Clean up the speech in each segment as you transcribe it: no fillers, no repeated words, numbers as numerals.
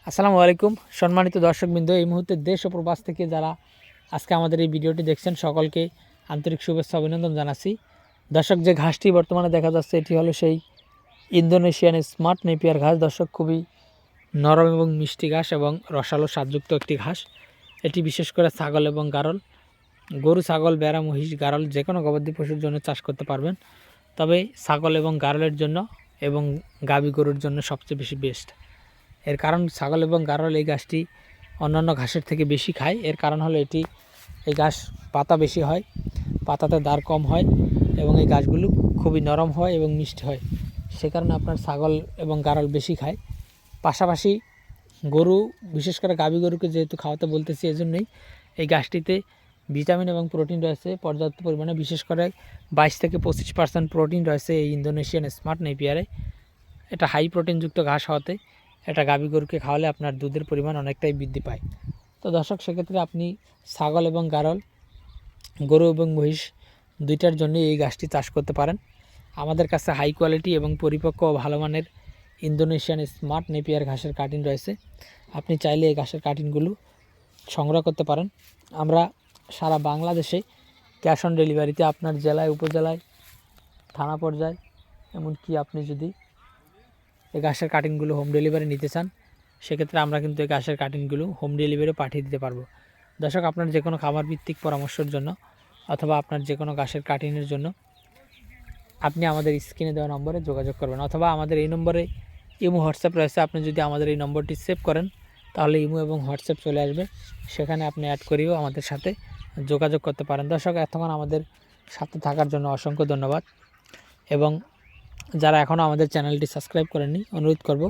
আসসালামু আলাইকুম সম্মানিত দর্শকবৃন্দ, এই মুহূর্তে দেশ ও প্রবাস থেকে যারা আজকে আমাদের এই ভিডিওটি দেখছেন সকলকে আন্তরিক শুভেচ্ছা অভিনন্দন জানাচ্ছি। দর্শক, যে ঘাসটি বর্তমানে দেখা যাচ্ছে এটি হলো সেই ইন্দোনেশিয়ান স্মার্ট নেপিয়ার ঘাস। দর্শক, খুবই নরম এবং মিষ্টি ঘাস এবং রসালো স্বাদযুক্ত একটি ঘাস। এটি বিশেষ করে ছাগল এবং গারল, গরু, ছাগল, ভেড়া, মহিষ, গারল যে কোনো গবাদি পশুর জন্য চাষ করতে পারবেন। তবে ছাগল এবং গারলের জন্য এবং গাভী গরুর জন্য সবচেয়ে বেশি বেস্ট। এর কারণ ছাগল এবং গারল এই গাছটি অন্যান্য ঘাসের থেকে বেশি খায়। এর কারণ হলো এই ঘাস পাতা বেশি হয়, পাতাতে দাঁড় কম হয় এবং এই গাছগুলো খুবই নরম হয় এবং মিষ্টি হয়। সে কারণে আপনার ছাগল এবং গারল বেশি খায়। পাশাপাশি গরু, বিশেষ করে গাভী গরুকে যেহেতু খাওয়াতে বলতেছি, এজন্যই এই গাছটিতে ভিটামিন এবং প্রোটিন রয়েছে পর্যাপ্ত পরিমাণে। বিশেষ করে 22 থেকে 25% প্রোটিন রয়েছে এই ইন্দোনেশিয়ান স্মার্ট নেপিয়ারে। এটা হাই প্রোটিনযুক্ত ঘাস হওয়াতে এটা গাভী গরুকে খাওয়ালে আপনার দুধের পরিমাণ অনেকটাই বৃদ্ধি পায়। তো দর্শক, সেক্ষেত্রে আপনি ছাগল এবং গারল, গরু এবং মহিষ দুইটার জন্য এই গাছটি চাষ করতে পারেন। আমাদের কাছে হাই কোয়ালিটি এবং পরিপক্ক ও ভালো মানের ইন্দোনেশিয়ান স্মার্ট নেপিয়ার ঘাসের কাটিং রয়েছে। আপনি চাইলে এই ঘাসের কাটিংগুলো সংগ্রহ করতে পারেন। আমরা সারা বাংলাদেশে ক্যাশ অন ডেলিভারিতে আপনার জেলায়, উপজেলায়, থানা পর্যায়ে, এমনকি আপনি যদি এই ঘাসের কাটিংগুলো হোম ডেলিভারি নিতে চান, সেক্ষেত্রে আমরা কিন্তু এই ঘাসের কাটিংগুলো হোম ডেলিভারি পাঠিয়ে দিতে পারবো। দর্শক, আপনার যে কোনো খামার ভিত্তিক পরামর্শের জন্য অথবা আপনার যে কোনো ঘাসের কাটিংয়ের জন্য আপনি আমাদের স্ক্রিনে দেওয়া নম্বরে যোগাযোগ করবেন, অথবা আমাদের এই নম্বরে ইমো, হোয়াটসঅ্যাপ রয়েছে। আপনি যদি আমাদের এই নম্বরটি সেভ করেন তাহলে ইমো এবং হোয়াটসঅ্যাপ চলে আসবে, সেখানে আপনি অ্যাড করেও আমাদের সাথে যোগাযোগ করতে পারেন। দর্শক, এতক্ষণ আমাদের সাথে থাকার জন্য অসংখ্য ধন্যবাদ। এবং যারা এখনও আমাদের চ্যানেলটি সাবস্ক্রাইব করেননি, অনুরোধ করব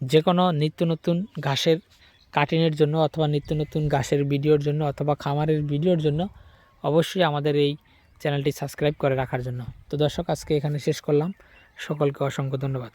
যে কোনো নিত্য নতুন ঘাসের কাটিংয়ের জন্য অথবা নিত্য নতুন ঘাসের ভিডিওর জন্য অথবা খামারের ভিডিওর জন্য অবশ্যই আমাদের এই চ্যানেলটি সাবস্ক্রাইব করে রাখার জন্য। তো দর্শক, আজকে এখানে শেষ করলাম। সকলকে অসংখ্য ধন্যবাদ।